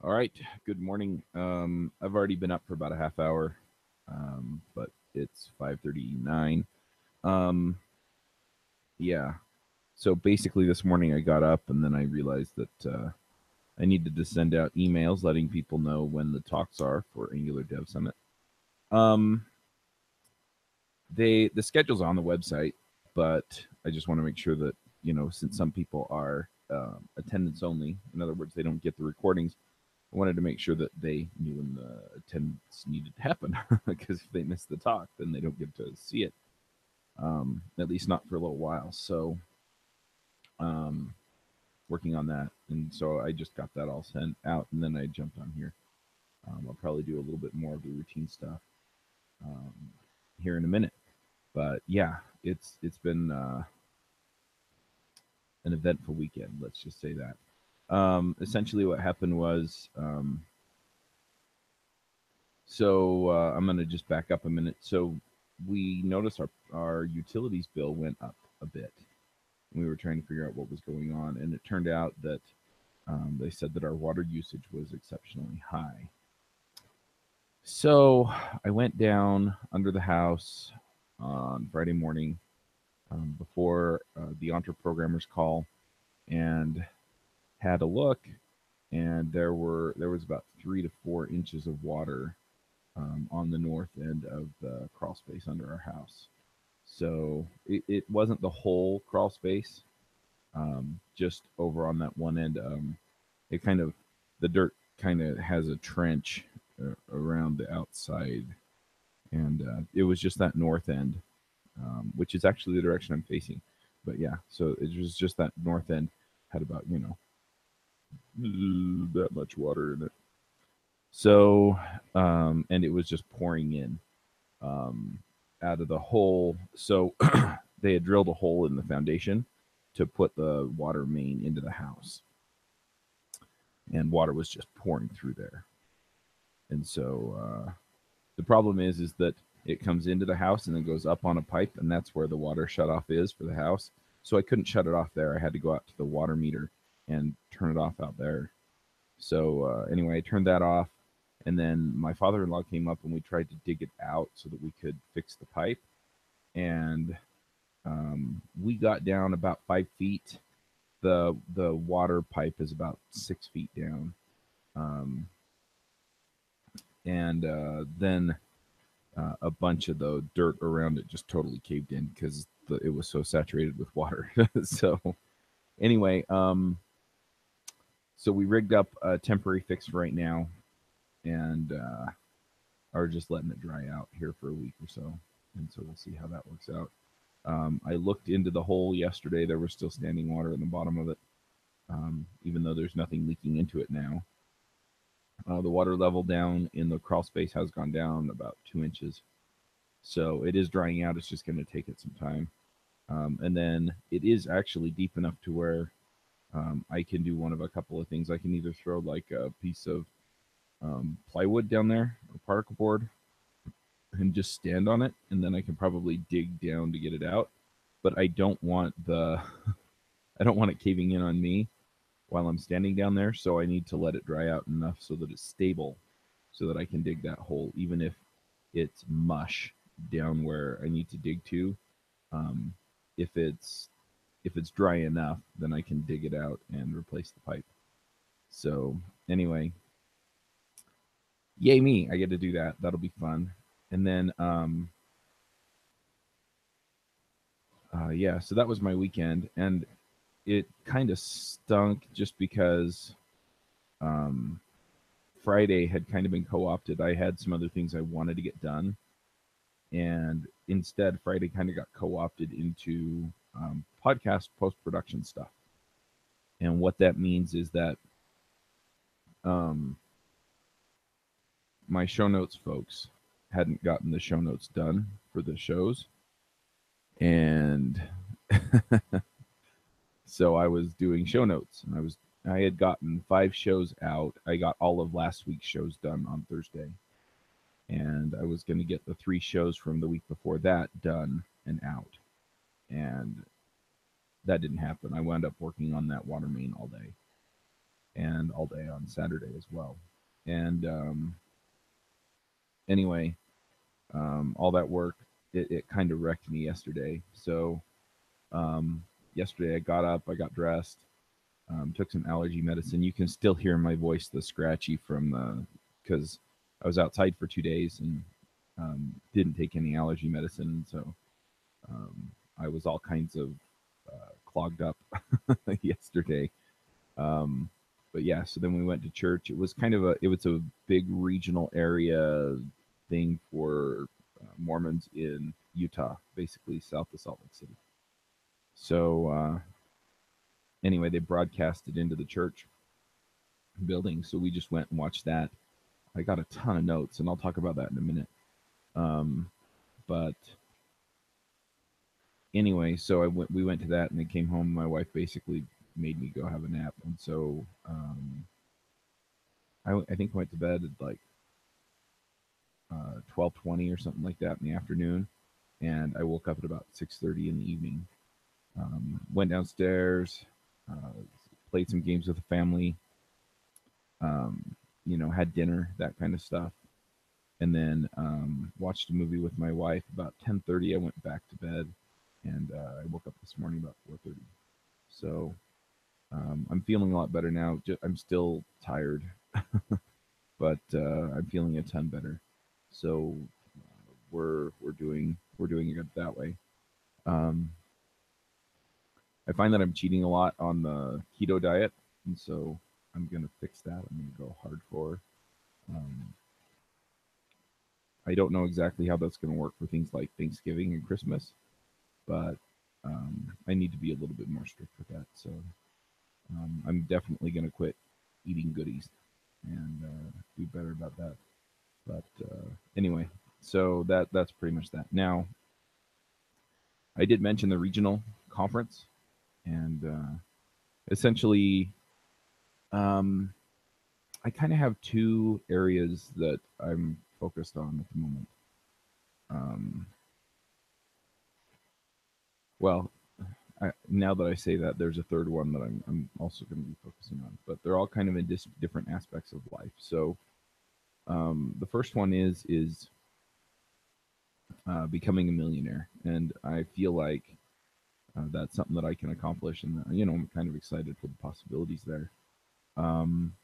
All right. Good morning. I've already been up for about a half hour, but it's 5:39. Um, yeah. So basically, this morning I got up and then I realized that I needed to send out emails letting people know when the talks are for Angular Dev Summit. Um, the schedule's on the website, but I just want to make sure that since some people are attendance only, in other words, they don't get the recordings. I wanted to make sure that they knew when the attendance needed to happen because if they miss the talk, then they don't get to see it, at least not for a little while. So, um, working on that. And so I just got that all sent out and then I jumped on here. I'll probably do a little bit more of the routine stuff um, here in a minute. But yeah, it's been an eventful weekend. Let's just say that. Essentially, what happened was I'm going to just back up a minute. So we noticed our utilities bill went up a bit. We were trying to figure out what was going on, and it turned out that they said that our water usage was exceptionally high. So I went down under the house on Friday morning before the Entre Programmers call and had a look, and there was about 3 to 4 inches of water on the north end of the crawl space under our house. So it wasn't the whole crawl space, just over on that one end. It kind of, the dirt kind of has a trench around the outside, and it was just that north end, which is actually the direction I'm facing. But yeah, so it was just that north end had about that much water in it. So, and it was just pouring in um, out of the hole. So they had drilled a hole in the foundation to put the water main into the house, and water was just pouring through there. And so the problem is that it comes into the house and then goes up on a pipe, and that's where the water shutoff is for the house. So I couldn't shut it off there. I had to go out to the water meter and turn it off out there. So anyway, I turned that off, and then my father-in-law came up and we tried to dig it out so that we could fix the pipe. And we got down about 5 feet. The water pipe is about 6 feet down, um, and then a bunch of the dirt around it just totally caved in because it was so saturated with water. So anyway, so we rigged up a temporary fix right now, and are just letting it dry out here for a week or so, and so we'll see how that works out. I looked into the hole yesterday. There was still standing water in the bottom of it, even though there's nothing leaking into it now. The water level down in the crawl space has gone down about 2 inches. So it is drying out. It's just going to take it some time. And then it is actually deep enough to where I can do one of a couple of things. I can either throw like a piece of plywood down there or particle board and just stand on it, and then I can probably dig down to get it out. But I don't want the I don't want it caving in on me while I'm standing down there, so I need to let it dry out enough so that it's stable, so that I can dig that hole, even if it's mush down where I need to dig to. Um, if it's dry enough, then I can dig it out and replace the pipe. So anyway, yay me! I get to do that. That'll be fun. And then yeah, so that was my weekend, and it kind of stunk just because um, Friday had kind of been co-opted. I had some other things I wanted to get done, and instead Friday kind of got co-opted into podcast post-production stuff. And what that means is that um, my show notes folks hadn't gotten the show notes done for the shows, and so I was doing show notes, and I had gotten 5 shows out. I got all of last week's shows done on Thursday, and I was going to get the 3 shows from the week before that done and out, and that didn't happen. I wound up working on that water main all day, and all day on Saturday as well. And anyway, all that work, it kind of wrecked me yesterday. So um, yesterday I got up, I got dressed, took some allergy medicine. You can still hear my voice, the scratchy from the, because I was outside for 2 days and didn't take any allergy medicine. So I was all kinds of clogged up yesterday. Um, but yeah, so then we went to church. It was a big regional area thing for Mormons in Utah, basically south of Salt Lake City. So anyway, they broadcasted into the church building, so we just went and watched that. I got a ton of notes, and I'll talk about that in a minute. But anyway, so we went to that, and then came home. My wife basically made me go have a nap, and so I think I went to bed at like 12:20 or something like that in the afternoon, and I woke up at about 6:30 in the evening. Went downstairs, uh, played some games with the family, had dinner, that kind of stuff, and then watched a movie with my wife. About 10:30, I went back to bed, and I woke up this morning about 4:30. So I'm feeling a lot better now. I'm still tired, but I'm feeling a ton better. So we're doing it that way. Um, I find that I'm cheating a lot on the keto diet, and so I'm gonna fix that. I'm gonna go hardcore. Um, I don't know exactly how that's gonna work for things like Thanksgiving and Christmas, but I need to be a little bit more strict with that. So I'm definitely gonna quit eating goodies and do better about that. But anyway, so that's pretty much that. Now, I did mention the regional conference, and essentially, um, I kind of have two areas that I'm focused on at the moment. Um, well, now that I say that, there's a third one that I'm also going to be focusing on, but they're all kind of in different aspects of life. So the first one is becoming a millionaire, and I feel like that's something that I can accomplish, and I'm kind of excited for the possibilities there. Um,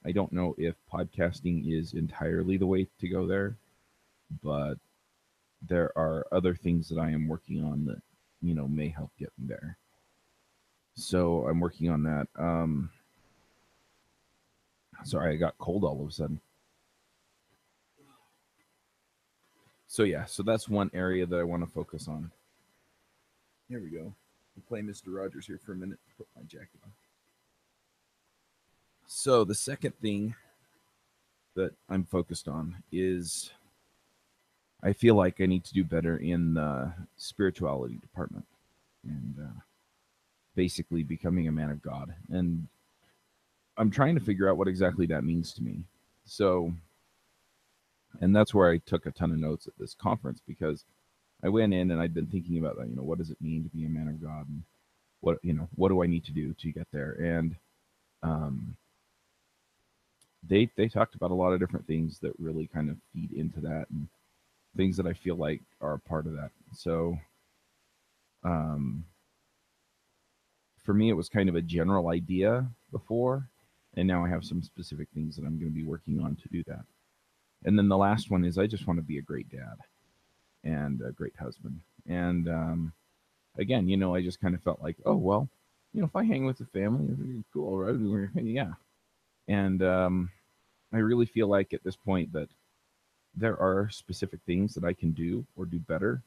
I don't know if podcasting is entirely the way to go there, but there are other things that I am working on that may help get me there. So I'm working on that. Sorry, I got cold all of a sudden. So yeah, so that's one area that I want to focus on. Here we go. We'll play Mr. Rogers here for a minute. Put my jacket on. So the second thing that I'm focused on is I feel like I need to do better in the spirituality department and basically becoming a man of God. And I'm trying to figure out what exactly that means to me. So, and that's where I took a ton of notes at this conference because I went in and I'd been thinking about that. What does it mean to be a man of God, and what do I need to do to get there? And um, they talked about a lot of different things that really kind of feed into that, and things that I feel like are a part of that. So, um, for me, it was kind of a general idea before, and now I have some specific things that I'm going to be working on to do that. And then the last one is I just want to be a great dad and a great husband. And again, I just kind of felt like, oh well, if I hang with the family, it's cool, right? Yeah. And I really feel like at this point that there are specific things that I can do or do better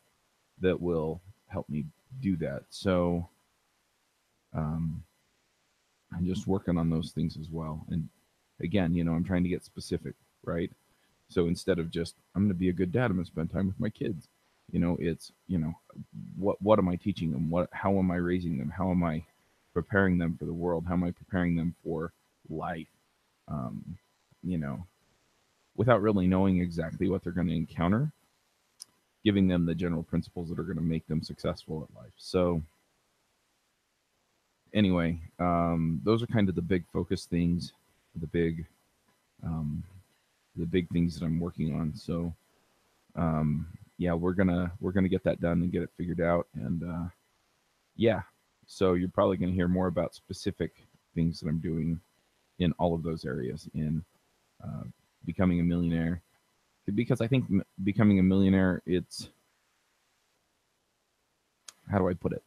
that will help me do that. So um, I'm just working on those things as well. And again, I'm trying to get specific, right? So instead of just I'm going to be a good dad, I'm going to spend time with my kids. It's what am I teaching them? How am I raising them? How am I preparing them for the world? How am I preparing them for life? Um, you know, without really knowing exactly what they're going to encounter, giving them the general principles that are going to make them successful at life. So anyway, those are kind of the big focus things. the big um, the big things that I'm working on. So um, yeah, we're gonna get that done and get it figured out. And yeah, so you're probably gonna hear more about specific things that I'm doing in all of those areas in uh, becoming a millionaire. Because I think becoming a millionaire, it's, how do I put it?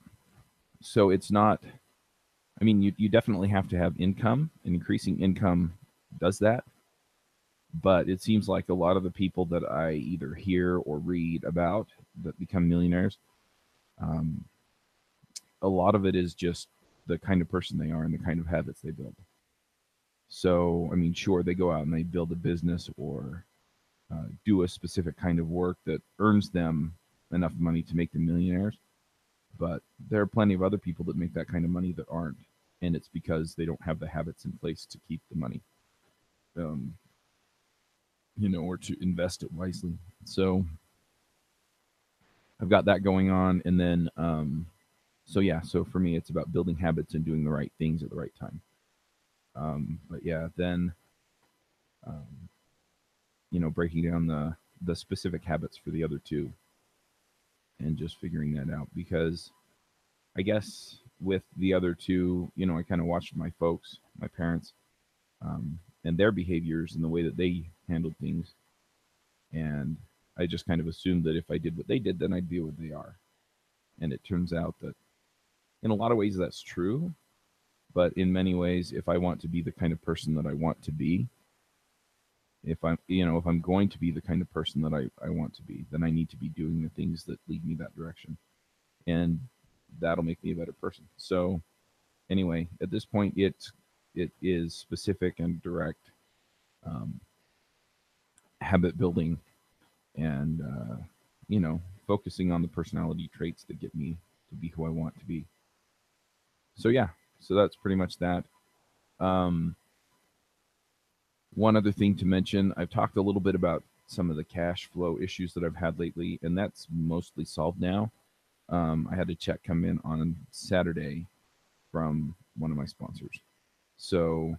So it's not. I mean, you definitely have to have income, and increasing income does that. But it seems like a lot of the people that I either hear or read about that become millionaires, um, a lot of it is just the kind of person they are and the kind of habits they build. So, I mean, sure, they go out and they build a business or do a specific kind of work that earns them enough money to make them millionaires. But there are plenty of other people that make that kind of money that aren't. And it's because they don't have the habits in place to keep the money, um, or to invest it wisely. So I've got that going on. And then, so yeah, so for me, it's about building habits and doing the right things at the right time. But yeah, then, um, breaking down the specific habits for the other two and just figuring that out because I guess with the other two, I kind of watched my folks, my parents, and their behaviors and the way that they handled things. And I just kind of assumed that if I did what they did, then I'd be what they are. And it turns out that in a lot of ways that's true. But in many ways, if I want to be the kind of person that I want to be, if I'm going to be the kind of person that I want to be, then I need to be doing the things that lead me that direction. And that'll make me a better person. So anyway, at this point, it is specific and direct um, habit building and focusing on the personality traits that get me to be who I want to be. So yeah, so that's pretty much that. Um, One other thing to mention, I've talked a little bit about some of the cash flow issues that I've had lately, and that's mostly solved now. I had a check come in on Saturday from one of my sponsors. So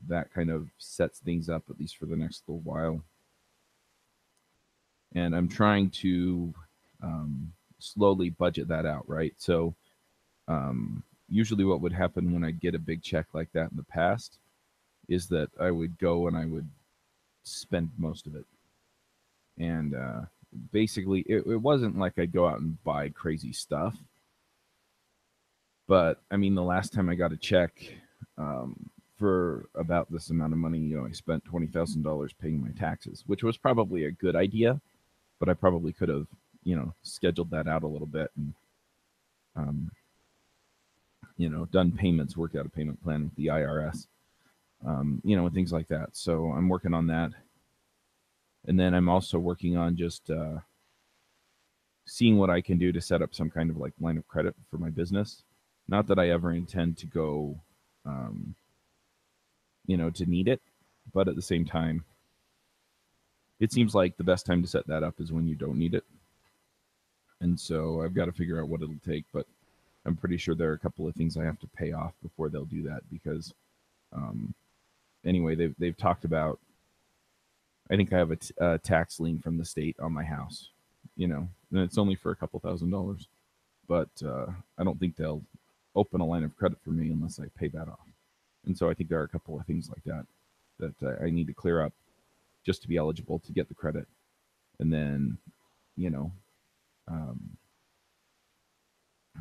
that kind of sets things up, at least for the next little while. And I'm trying to slowly budget that out, right? So usually what would happen when I get a big check like that in the past is that I would go and I would spend most of it. And basically, it wasn't like I'd go out and buy crazy stuff. But I mean, the last time I got a check for about this amount of money, I spent $20,000 paying my taxes, which was probably a good idea, but I probably could have, scheduled that out a little bit and, um, done payments, worked out a payment plan with the IRS, and things like that. So I'm working on that. And then I'm also working on just seeing what I can do to set up some kind of like line of credit for my business. Not that I ever intend to go, um, to need it, but at the same time, it seems like the best time to set that up is when you don't need it. And so I've got to figure out what it'll take, but I'm pretty sure there are a couple of things I have to pay off before they'll do that because, um, anyway, they've talked about. I think I have a tax lien from the state on my house, and it's only for a couple $1,000, but I don't think they'll open a line of credit for me unless I pay that off. And so I think there are a couple of things like that that I need to clear up just to be eligible to get the credit, and then, you know, um,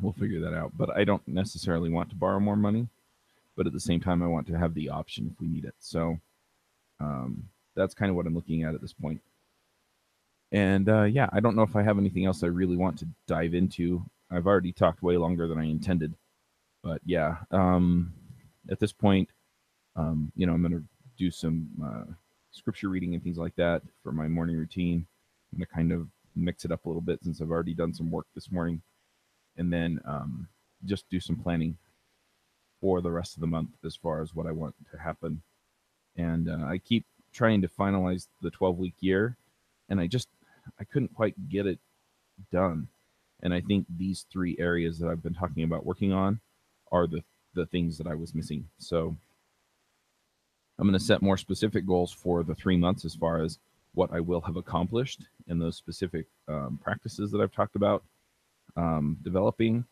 we'll figure that out. But I don't necessarily want to borrow more money, but at the same time, I want to have the option if we need it. So um, that's kind of what I'm looking at this point. And yeah, I don't know if I have anything else I really want to dive into. I've already talked way longer than I intended, but yeah, at this point, I'm going to do some scripture reading and things like that for my morning routine. I'm going to kind of mix it up a little bit since I've already done some work this morning, and then just do some planning for the rest of the month as far as what I want to happen. And I keep trying to finalize the 12-week year, and I couldn't quite get it done. And I think these three areas that I've been talking about working on are the things that I was missing. So I'm going to set more specific goals for the 3 months as far as what I will have accomplished in those specific practices that I've talked about developing,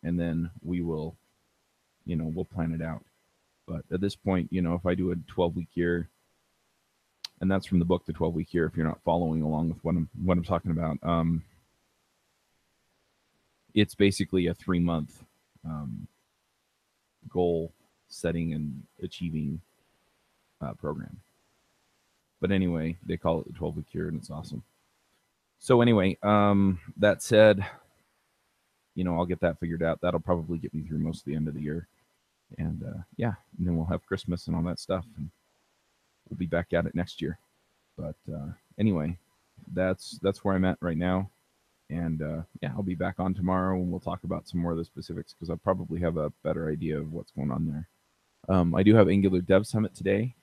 and then we will, we'll plan it out. But at this point, if I do a 12-week year, and that's from the book, The 12-Week Year, if you're not following along with what I'm talking about, it's basically a 3-month goal setting and achieving program. But anyway, they call it the 12-Week Year, and it's awesome. So anyway, that said, I'll get that figured out. That'll probably get me through most of the end of the year. And and then we'll have Christmas and all that stuff, and we'll be back at it next year. But anyway, that's where I'm at right now. And I'll be back on tomorrow, and we'll talk about some more of the specifics because I'll probably have a better idea of what's going on there. I do have Angular Dev Summit today.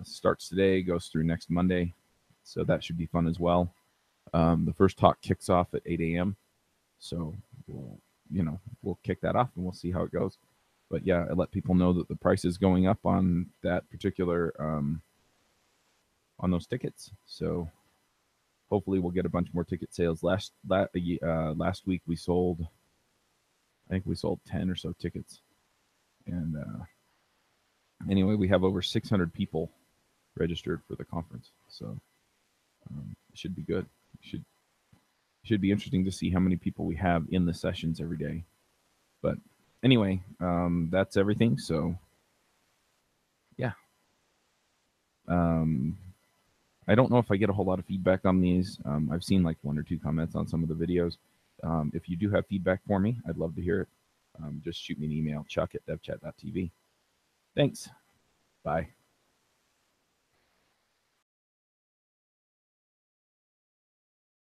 Starts today, goes through next Monday, so that should be fun as well. The first talk kicks off at 8 a.m. So we'll kick that off and we'll see how it goes. But yeah, I let people know that the price is going up on that particular on those tickets. So hopefully we'll get a bunch more ticket sales. Last week we sold, I think we sold 10 or so tickets. And anyway, we have over 600 people registered for the conference. So it should be good. It should be interesting to see how many people we have in the sessions every day. But anyway, that's everything. So yeah. I don't know if I get a whole lot of feedback on these. I've seen like 1 or 2 comments on some of the videos. If you do have feedback for me, I'd love to hear it. Just shoot me an email, chuck@devchat.tv. Thanks. Bye.